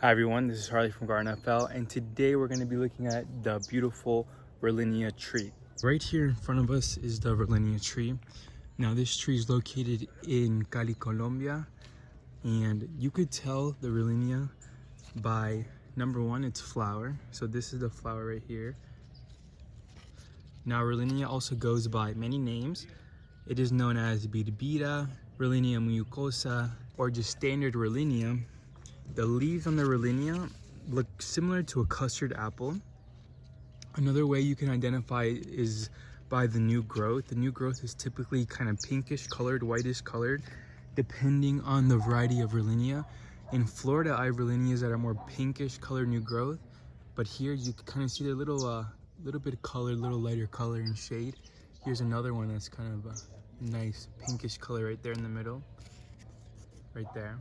Hi everyone, this is Harley from Garden FL, and today we're going to be looking at the beautiful Rollinia tree. Right here in front of us is the Rollinia tree. Now this tree is located in Cali Colombia, and you could tell the Rollinia by number one, its flower. So this is the flower right here. Now Rollinia also goes by many names. It is known as Biriba, Rollinia Mucosa, or just standard Rollinia. The leaves on the Rollinia look similar to a custard apple. Another way you can identify is by the new growth. The new growth is typically kind of pinkish colored, whitish colored, depending on the variety of Rollinia. In Florida, I have Rollinias that are more pinkish colored new growth, but here you can kind of see the little bit of color, little lighter color and shade. Here's another one that's kind of a nice pinkish color right there in the middle, right there.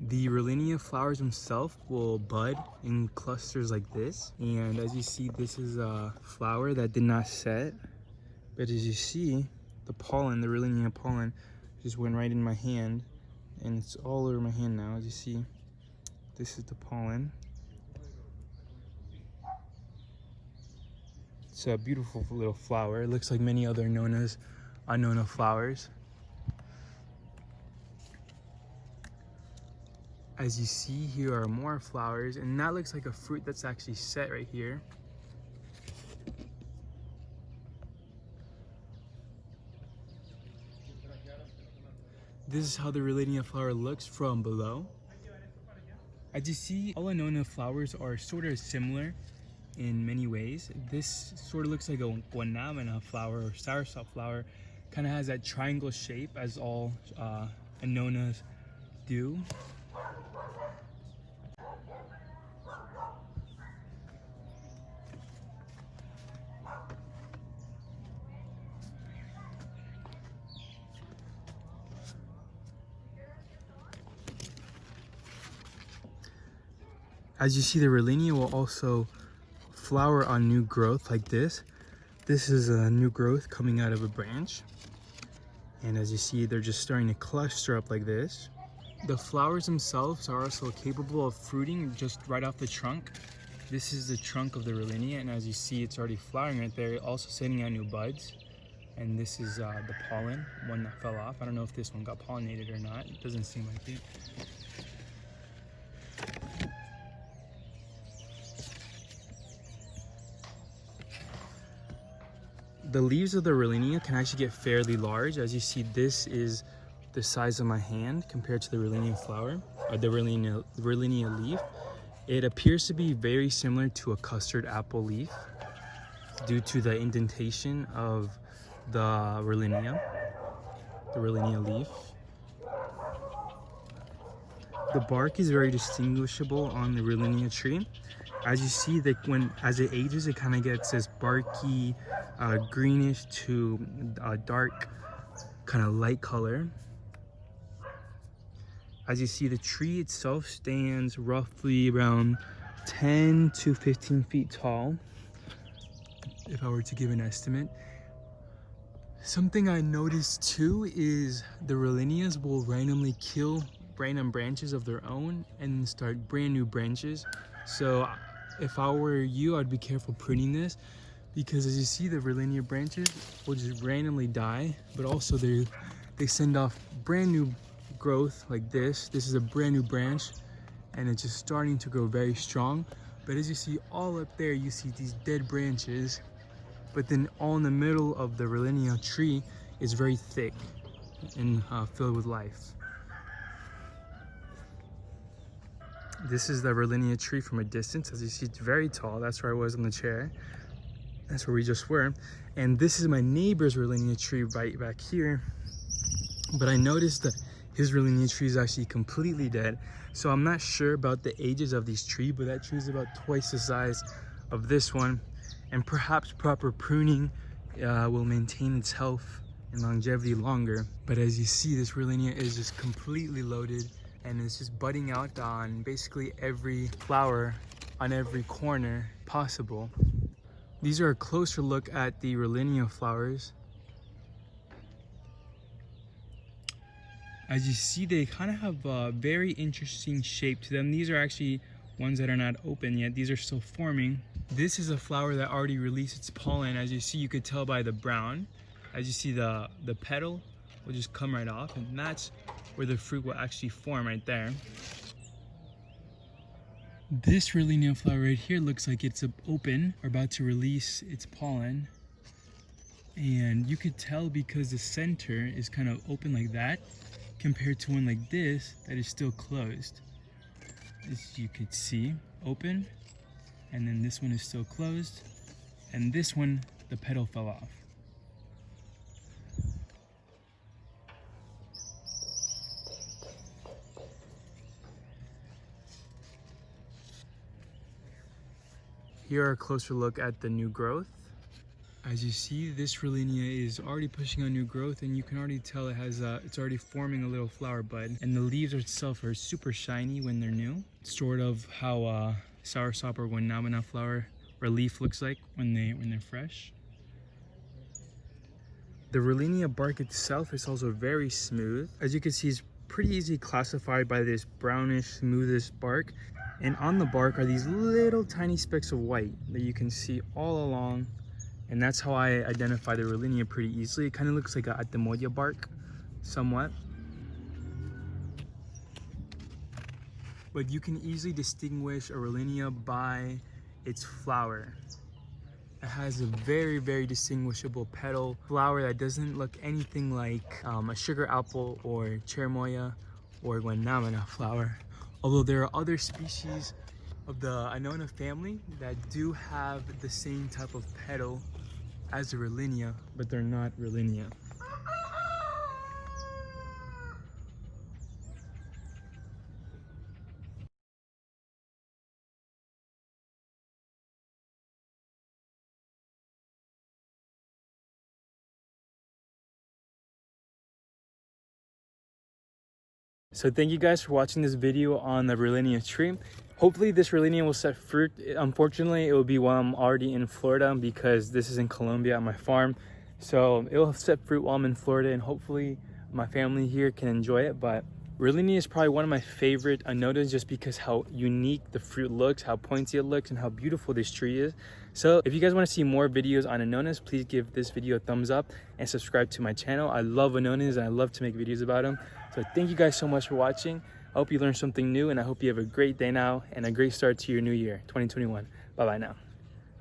The Rollinia flowers themselves will bud in clusters like this. And as you see, this is a flower that did not set. But as you see, the pollen, the Rollinia pollen, just went right in my hand. And it's all over my hand now. As you see, this is the pollen. It's a beautiful little flower. It looks like many other unknown flowers. As you see, here are more flowers, and that looks like a fruit that's actually set right here. This is how the Rollinia flower looks from below. As you see, all Annona flowers are sort of similar in many ways. This sort of looks like a guanabana flower or soursop flower. Kind of has that triangle shape as all Annonas do. As you see, the Rollinia will also flower on new growth like this. This is a new growth coming out of a branch. And as you see, they're just starting to cluster up like this. The flowers themselves are also capable of fruiting just right off the trunk. This is the trunk of the Rollinia, and as you see, it's already flowering right there, also sending out new buds. And this is the pollen, one that fell off. I don't know if this one got pollinated or not. It doesn't seem like it. The leaves of the Rollinia can actually get fairly large. As you see, this is the size of my hand compared to the Rollinia flower, or the Rollinia leaf. It appears to be very similar to a custard apple leaf due to the indentation of the Rollinia leaf. The bark is very distinguishable on the Rollinia tree. As you see, that as it ages, it kind of gets this barky, greenish to dark, kind of light color. As you see, the tree itself stands roughly around 10 to 15 feet tall, if I were to give an estimate. Something I noticed too is the Rollinias will randomly kill random branches of their own and start brand new branches. So if I were you, I'd be careful pruning this, because as you see, the Rollinia branches will just randomly die, but also they send off brand new growth like this. This is a brand new branch, and it's just starting to grow very strong. But as you see, all up there, you see these dead branches, but then all in the middle of the Rollinia tree is very thick and filled with life. This is the Rollinia tree from a distance. As you see, it's very tall. That's where I was on the chair. That's where we just were. And this is my neighbor's Rollinia tree right back here. But I noticed that his Rollinia tree is actually completely dead. So I'm not sure about the ages of these trees, but that tree is about twice the size of this one. And perhaps proper pruning will maintain its health and longevity longer. But as you see, this Rollinia is just completely loaded, and it's just budding out on basically every flower on every corner possible. These are a closer look at the Rollinia flowers. As you see, they kind of have a very interesting shape to them. These are actually ones that are not open yet. These are still forming. This is a flower that already released its pollen. As you see, you could tell by the brown. As you see, the petal will just come right off, and that's where the fruit will actually form right there. This Rollinia flower right here looks like it's open or about to release its pollen. And you could tell because the center is kind of open like that compared to one like this that is still closed. As you could see, open, and then this one is still closed, and this one, the petal fell off. Here are a closer look at the new growth. As you see, this Rollinia is already pushing on new growth, and you can already tell it has it's already forming a little flower bud, and the leaves itself are super shiny when they're new, sort of how soursop or guanabana flower or leaf looks like when they're fresh. The Rollinia bark itself is also very smooth. As you can see, it's pretty easily classified by this brownish, smoothish bark. And on the bark are these little tiny specks of white that you can see all along. And that's how I identify the Rollinia pretty easily. It kind of looks like a atemoya bark, somewhat. But you can easily distinguish a Rollinia by its flower. It has a very, very distinguishable petal flower that doesn't look anything like a sugar apple or cherimoya or guanabana flower. Although there are other species of the Annona family that do have the same type of petal as the Rollinia, but they're not Rollinia. So thank you guys for watching this video on the Rollinia tree. Hopefully this Rollinia will set fruit. Unfortunately, it will be while I'm already in Florida because this is in Colombia on my farm. So it will set fruit while I'm in Florida, and hopefully my family here can enjoy it. But Rollinia is probably one of my favorite Annonas just because how unique the fruit looks, how pointy it looks, and how beautiful this tree is. So if you guys want to see more videos on Annonas, please give this video a thumbs up and subscribe to my channel. I love Annonas and I love to make videos about them. So thank you guys so much for watching. I hope you learned something new, and I hope you have a great day now and a great start to your new year, 2021. Bye-bye now.